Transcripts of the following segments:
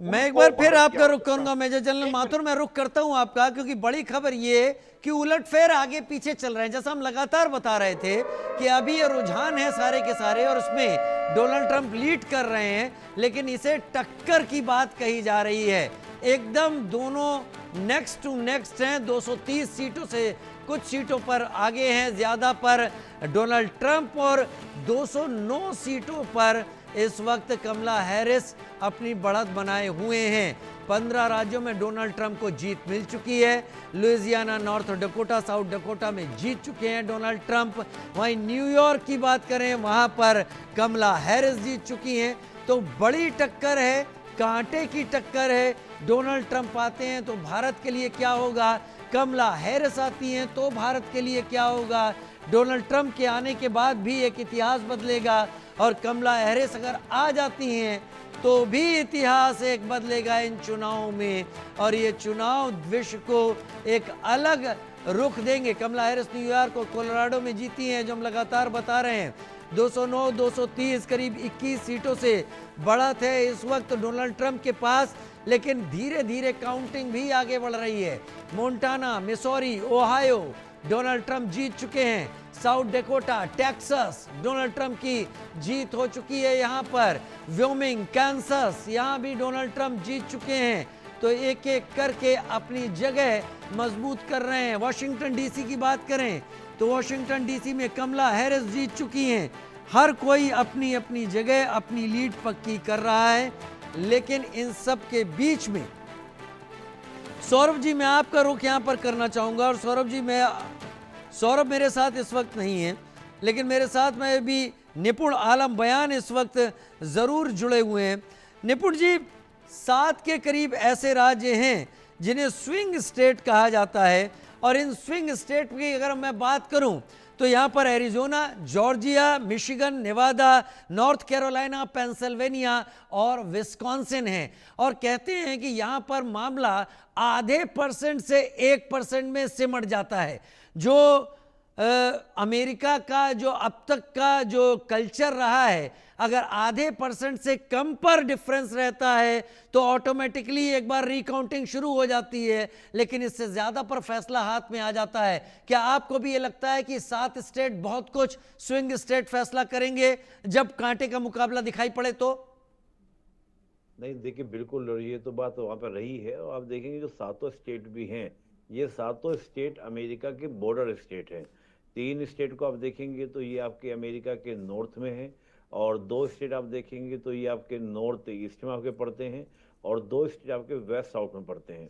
मैं एक उनको बार फिर भारत की आपका रुख आवश्यकता। करूंगा मेजर जनरल एक माथुर, मिनट। मैं रुख करता हूं आपका, क्योंकि बड़ी खबर ये कि उलटफेर आगे पीछे चल रहे हैं। जैसा हम लगातार बता रहे थे कि अभी ये रुझान है सारे के सारे और उसमें डोनाल्ड ट्रंप लीड कर रहे हैं, लेकिन इसे टक्कर की बात कही जा रही है। एकदम दोनों नेक्स्ट टू नेक्स्ट हैं, 230 सीटों से कुछ सीटों पर आगे हैं ज्यादा पर डोनाल्ड ट्रंप, और 209 सीटों पर इस वक्त कमला हैरिस अपनी बढ़त बनाए हुए हैं। 15 राज्यों में डोनाल्ड ट्रंप को जीत मिल चुकी है। Louisiana, north Dakota, south Dakota में जीत चुके हैं डोनाल्ड ट्रंप। वहीं न्यूयॉर्क की बात करें, वहां पर कमला हैरिस जीत चुकी हैं। तो बड़ी टक्कर है, कांटे की टक्कर है। डोनाल्ड ट्रंप आते हैं तो भारत के लिए क्या होगा, कमला हैरिस आती हैं तो भारत के लिए क्या होगा। डोनाल्ड ट्रंप के आने के बाद भी एक इतिहास बदलेगा, और कमला हैरिस अगर आ जाती हैं तो भी इतिहास एक बदलेगा इन चुनावों में, और ये चुनाव विश्व को एक अलग रुख देंगे। कमला हैरिस न्यूयॉर्क और कोलोराडो में जीती हैं, जो हम लगातार बता रहे हैं। 209, 230, करीब 21 सीटों से बढ़त है इस वक्त डोनाल्ड ट्रंप के पास, लेकिन धीरे धीरे काउंटिंग भी आगे बढ़ रही है। Montana, Missouri, Ohio Donald Trump जीत चुके हैं। South Dakota, Texas Donald Trump की जीत हो चुकी है। यहाँ पर व्योमिंग, कैंसस, यहाँ भी डोनाल्ड ट्रंप जीत चुके हैं। तो एक एक करके अपनी जगह मजबूत कर रहे हैं। वॉशिंगटन डीसी की बात करें तो वॉशिंगटन डीसी में कमला हैरिस जीत चुकी हैं। हर कोई अपनी अपनी जगह अपनी लीड पक्की कर रहा है, लेकिन इन सब के बीच में सौरभ जी, मैं आपका रुख यहां पर करना चाहूंगा। और सौरभ जी, सौरभ मेरे साथ इस वक्त नहीं है, लेकिन मेरे साथ में भी निपुण आलम बयान इस वक्त जरूर जुड़े हुए हैं। निपुण जी, 7 के करीब ऐसे राज्य हैं जिन्हें स्विंग स्टेट कहा जाता है, और इन स्विंग स्टेट की अगर मैं बात करूं तो यहाँ पर Arizona, Georgia, Michigan, Nevada, North Carolina, Pennsylvania और विस्कॉन्सिन हैं। और कहते हैं कि यहाँ पर मामला आधे % से 1% में सिमट जाता है। जो अमेरिका का जो अब तक का जो कल्चर रहा है, अगर आधे % से कम पर डिफरेंस रहता है तो ऑटोमेटिकली एक बार रिकाउंटिंग शुरू हो जाती है, लेकिन इससे ज्यादा पर फैसला हाथ में आ जाता है। क्या आपको भी ये लगता है कि 7 स्टेट बहुत कुछ स्विंग स्टेट फैसला करेंगे जब कांटे का मुकाबला दिखाई पड़े तो? नहीं देखिए, बिल्कुल, और ये तो बात वहाँ पर रही है। और आप देखेंगे जो 7 स्टेट भी हैं, ये 7 स्टेट अमेरिका के बॉर्डर स्टेट हैं। 3 स्टेट को आप देखेंगे तो ये आपके अमेरिका के नॉर्थ में है, और 2 स्टेट आप देखेंगे तो ये आपके नॉर्थ ईस्ट में आपके पड़ते हैं, और 2 स्टेट आपके वेस्ट साउथ में पड़ते हैं।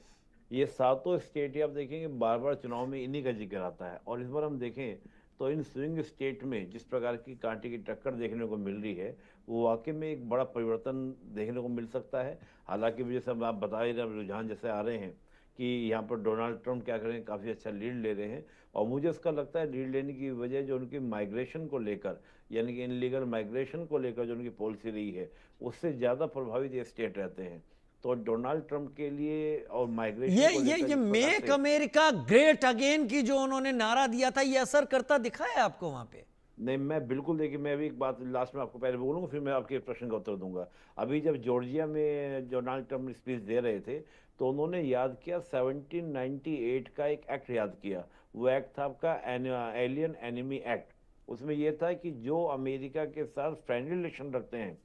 ये 7 स्टेट ही आप देखेंगे बार बार चुनाव में इन्हीं का जिक्र आता है। और इस बार हम देखें तो इन स्विंग स्टेट में जिस प्रकार की कांटे की टक्कर देखने को मिल रही है, वो वाकई में एक बड़ा परिवर्तन देखने को मिल सकता है। हालांकि जैसे आप बता ही रहे, रुझान जैसे आ रहे हैं कि यहाँ पर डोनाल्ड ट्रंप क्या करें, काफ़ी अच्छा लीड ले रहे हैं। और मुझे इसका लगता है लीड लेने की वजह जो उनकी माइग्रेशन को लेकर, यानी कि इनलीगल माइग्रेशन को लेकर जो उनकी पॉलिसी रही है, उससे ज़्यादा प्रभावित ये स्टेट रहते हैं। तो डोनाल्ड ट्रंप के लिए और माइग्रेशन को लेकर ये मेक अमेरिका ग्रेट अगेन की जो उन्होंने नारा दिया था, ये असर करता दिखा है आपको वहां पे? नहीं, मैं बिल्कुल, देखिए, मैं भी एक बात लास्ट में आपको पहले बोलूंगा, फिर मैं आपके प्रश्न का उत्तर दूंगा। अभी जब जॉर्जिया में डोनाल्ड ट्रंप स्पीच दे रहे थे तो उन्होंने याद किया 1798 का एक एक्ट याद किया। वो एक्ट था आपका एलियन एनिमी एक्ट। उसमें यह था कि जो अमेरिका के साथ फ्रेंडली रिलेशन रखते हैं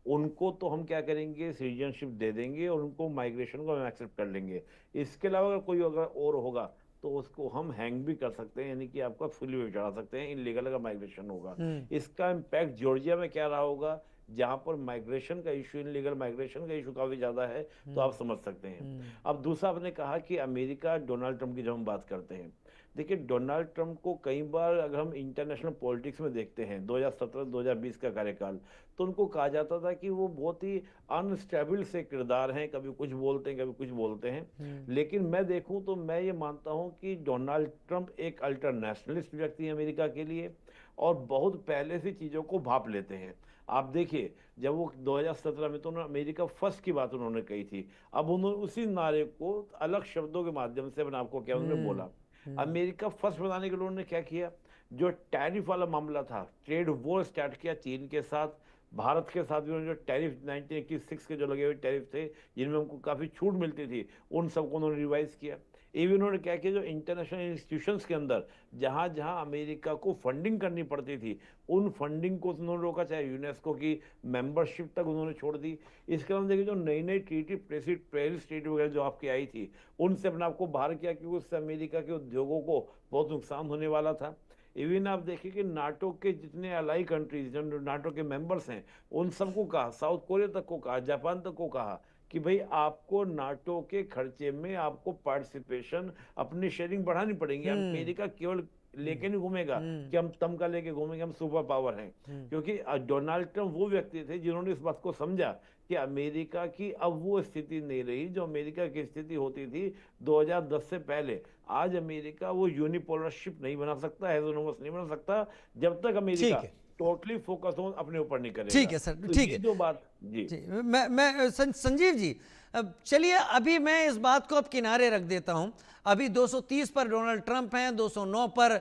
उनको तो हम क्या करेंगे, सिटीजनशिप दे देंगे, और उनको माइग्रेशन को हम एक्सेप्ट कर लेंगे। इसके अलावा अगर कोई अगर और होगा तो उसको हम हैंग भी कर सकते हैं, यानी कि आपका फुली भी चढ़ा सकते हैं, इनलीगल अगर माइग्रेशन होगा। इसका इम्पैक्ट जॉर्जिया में क्या रहा होगा, जहां पर माइग्रेशन का इशू, इनलीगल माइग्रेशन का इशू काफी ज्यादा है, तो आप समझ सकते हैं। अब दूसरा आपने कहा कि अमेरिका, डोनाल्ड ट्रंप की जब हम बात करते हैं, देखिए डोनाल्ड ट्रंप को कई बार अगर हम इंटरनेशनल पॉलिटिक्स में देखते हैं 2017-2020 का कार्यकाल, तो उनको कहा जाता था कि वो बहुत ही अनस्टेबल से किरदार हैं, कभी कुछ बोलते हैं कभी कुछ बोलते हैं। लेकिन मैं देखूं तो मैं ये मानता हूं कि डोनाल्ड ट्रंप एक अल्टरनेशनलिस्ट व्यक्ति है अमेरिका के लिए, और बहुत पहले से चीज़ों को भाप लेते हैं। आप देखिए, जब वो 2017 में तो उन्होंने अमेरिका फर्स्ट की बात उन्होंने कही थी, अब उन्होंने उसी नारे को अलग शब्दों के माध्यम से, मैंने आपको क्या उन्होंने बोला, अमेरिका फर्स्ट बनाने के लिए उन्होंने क्या किया, जो टैरिफ वाला मामला था, ट्रेड वॉर स्टार्ट किया चीन के साथ, भारत के साथ भी उन्होंने जो टैरिफ 1986 के जो लगे हुए टैरिफ थे, जिनमें उनको काफ़ी छूट मिलती थी, उन सबको उन्होंने रिवाइज किया। ये भी उन्होंने क्या किया, जो इंटरनेशनल इंस्टीट्यूशंस के अंदर जहाँ जहाँ अमेरिका को फंडिंग करनी पड़ती थी, उन फंडिंग को उन्होंने रोका, चाहे यूनेस्को की मेंबरशिप तक उन्होंने छोड़ दी। इसके अलावा देखिए, जो नई नई ट्रीटी, पेरिस ट्रीटी वगैरह जो आपकी आई थी, उनसे अपने आपको बाहर किया, क्योंकि उससे अमेरिका के उद्योगों को बहुत नुकसान होने वाला था। इवन आप देखिए कि नाटो के जितने अलाई कंट्रीज, जो नाटो के मेंबर्स हैं, उन सबको कहा, साउथ कोरिया तक को कहा, जापान तक को कहा कि भाई आपको नाटो के खर्चे में आपको पार्टिसिपेशन, अपनी शेयरिंग बढ़ानी पड़ेगी। अमेरिका केवल लेके नहीं घूमेगा कि हम तमगा लेके घूमेंगे, हम सुपर पावर हैं। क्योंकि डोनाल्ड ट्रंप वो व्यक्ति थे जिन्होंने इस बात को समझा कि अमेरिका की अब वो स्थिति नहीं रही जो अमेरिका की स्थिति होती थी 2010 से पहले। आज अमेरिका वो यूनिपोलरशिप नहीं बना सकता, हेजोनोमस नहीं बना सकता, जब तक अमेरिका ठीक है, टोटली फोकस हो अपने ऊपर नहीं ठीक करेगा। है सर, तो ठीक ये है जो बात जी जी। मैं संजीव जी, अब चलिए अभी मैं इस बात को अब किनारे रख देता हूं। अभी 230 पर डोनाल्ड ट्रंप हैं, 209 पर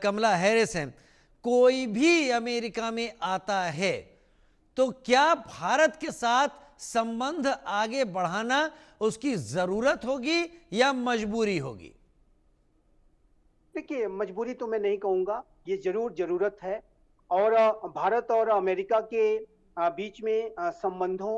कमला हैरिस हैं। कोई भी अमेरिका में आता है तो क्या भारत के साथ संबंध आगे बढ़ाना उसकी जरूरत होगी या मजबूरी होगी? देखिए, मजबूरी तो मैं नहीं कहूँगा, ये ज़रूर ज़रूरत है। और भारत और अमेरिका के बीच में संबंधों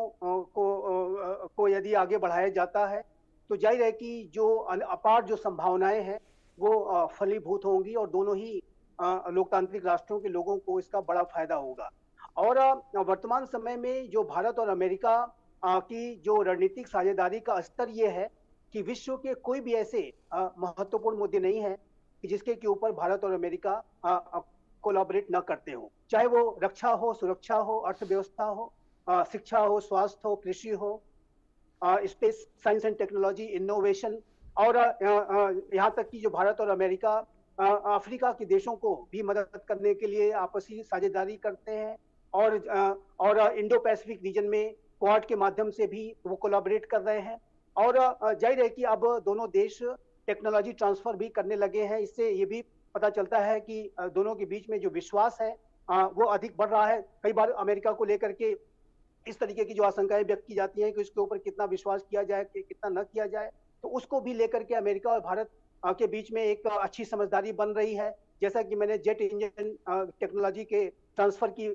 को यदि आगे बढ़ाया जाता है, तो ज़ाहिर है कि जो अपार जो संभावनाएँ हैं, वो फलीभूत होंगी और दोनों ही लोकतांत्रिक राष्ट्रों के लोगों को इसका बड़ा फ़ायदा होगा। और वर्तमान समय में जो भारत और अमेरिका की जो रणनीतिक साझेदारी का स्तर ये है कि विश्व के कोई भी ऐसे महत्वपूर्ण मुद्दे नहीं हैं कि जिसके के ऊपर भारत और अमेरिका कोलैबोरेट न करते हो, चाहे वो रक्षा हो, सुरक्षा हो, अर्थव्यवस्था हो, शिक्षा हो, स्वास्थ्य हो, कृषि हो, space science and technology, innovation. और यहाँ तक कि जो भारत और अमेरिका अफ्रीका के देशों को भी मदद करने के लिए आपसी साझेदारी करते हैं। और इंडो पैसिफिक रीजन में क्वाड के माध्यम से भी वो कोलैबोरेट कर रहे हैं। और जाहिर है कि अब दोनों देश टेक्नोलॉजी ट्रांसफर भी करने लगे हैं। इससे ये भी पता चलता है कि दोनों के बीच में जो विश्वास है वो अधिक बढ़ रहा है। कई बार अमेरिका को लेकर के इस तरीके की जो आशंकाएं व्यक्त की जाती हैं कि उसके ऊपर कितना विश्वास किया जाए, कितना न किया जाए, तो उसको भी लेकर के अमेरिका और भारत के बीच में एक अच्छी समझदारी बन रही है। जैसा कि मैंने जेट इंजन टेक्नोलॉजी के ट्रांसफर की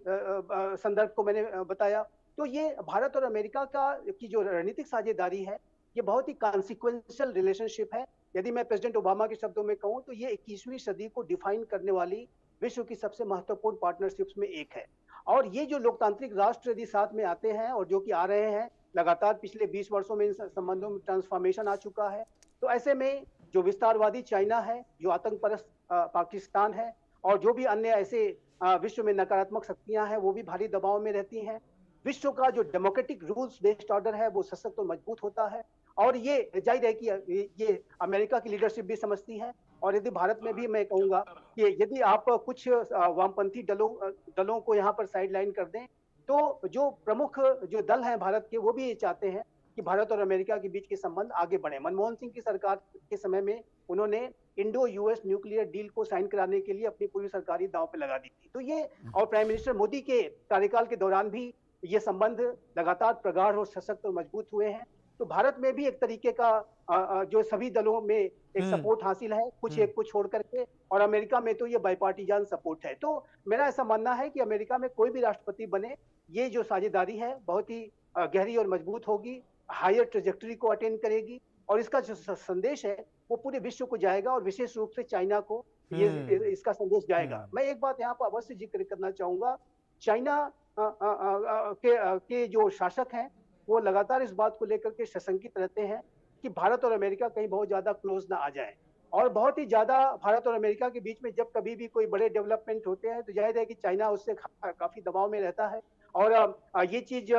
संदर्भ को मैंने बताया, तो ये भारत और अमेरिका का की जो रणनीतिक साझेदारी है, ये बहुत ही कॉन्सिक्वेंशियल रिलेशनशिप है। यदि मैं प्रेसिडेंट ओबामा के शब्दों में कहूं तो ये 21वीं सदी को डिफाइन करने वाली विश्व की सबसे महत्वपूर्ण पार्टनरशिप्स में एक है। और ये जो लोकतांत्रिक राष्ट्र यदि साथ में आते हैं और जो कि आ रहे हैं लगातार, पिछले 20 वर्षों में इन संबंधों में ट्रांसफॉर्मेशन आ चुका है, तो ऐसे में जो विस्तारवादी चाइना है, जो आतंक परस्त पाकिस्तान है, और जो भी अन्य ऐसे विश्व में नकारात्मक शक्तियां हैं, वो भी भारी दबाव में रहती हैं। विश्व का जो डेमोक्रेटिक रूल्स बेस्ड ऑर्डर है वो सशक्त और मजबूत होता है। और ये जाहिर है कि ये अमेरिका की लीडरशिप भी समझती है। और यदि भारत में भी मैं कहूंगा कि यदि आप कुछ वामपंथी दलों को यहाँ पर साइडलाइन कर दें, तो जो प्रमुख जो दल हैं भारत के, वो भी ये चाहते हैं कि भारत और अमेरिका के बीच के संबंध आगे बढ़े। मनमोहन सिंह की सरकार के समय में उन्होंने इंडो यूएस न्यूक्लियर डील को साइन कराने के लिए अपनी पूरी सरकारी दांव पे लगा दी थी। तो ये, और प्राइम मिनिस्टर मोदी के कार्यकाल के दौरान भी ये संबंध लगातार प्रगाढ़ और सशक्त और मजबूत हुए हैं। तो भारत में भी एक तरीके का जो सभी दलों में एक सपोर्ट हासिल है, कुछ एक को छोड़ करके, और अमेरिका में तो ये बाइपार्टीजान सपोर्ट है। तो मेरा ऐसा मानना है कि अमेरिका में कोई भी राष्ट्रपति बने, ये जो साझेदारी है बहुत ही गहरी और मजबूत होगी, हायर ट्रेजेक्टरी को अटेंड करेगी, और इसका जो संदेश है वो पूरे विश्व को जाएगा, और विशेष रूप से चाइना को ये इसका संदेश जाएगा। मैं एक बात यहाँ पर अवश्य जिक्र करना चाहूंगा, चाइना के जो शासक हैं वो लगातार इस बात को लेकर के सशंकित रहते हैं कि भारत और अमेरिका कहीं बहुत ज्यादा क्लोज ना आ जाए। और बहुत ही ज्यादा भारत और अमेरिका के बीच में जब कभी भी कोई बड़े डेवलपमेंट होते हैं तो जाहिर है कि चाइना उससे काफी दबाव में रहता है। और ये चीज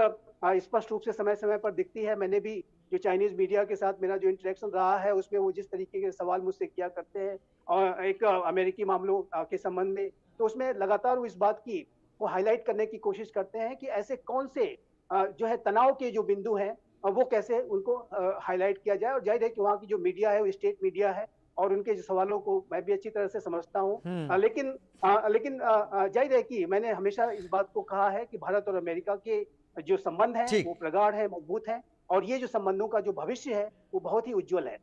स्पष्ट रूप से समय समय पर दिखती है। मैंने भी जो चाइनीज मीडिया के साथ मेरा जो इंटरेक्शन रहा है उसमें वो जिस तरीके के सवाल मुझसे किया करते हैं और एक अमेरिकी मामलों के संबंध में, तो उसमें लगातार वो इस बात की वो हाईलाइट करने की कोशिश करते हैं कि ऐसे कौन से जो है तनाव के जो बिंदु हैं वो कैसे उनको हाईलाइट किया जाए। और जाहिर है कि वहाँ की जो मीडिया है वो स्टेट मीडिया है, और उनके जो सवालों को मैं भी अच्छी तरह से समझता हूँ। लेकिन जाहिर है कि मैंने हमेशा इस बात को कहा है कि भारत और अमेरिका के जो संबंध हैं ठीक। वो प्रगाढ़ है, मजबूत हैं, और ये जो संबंधों का जो भविष्य है वो बहुत ही उज्जवल है।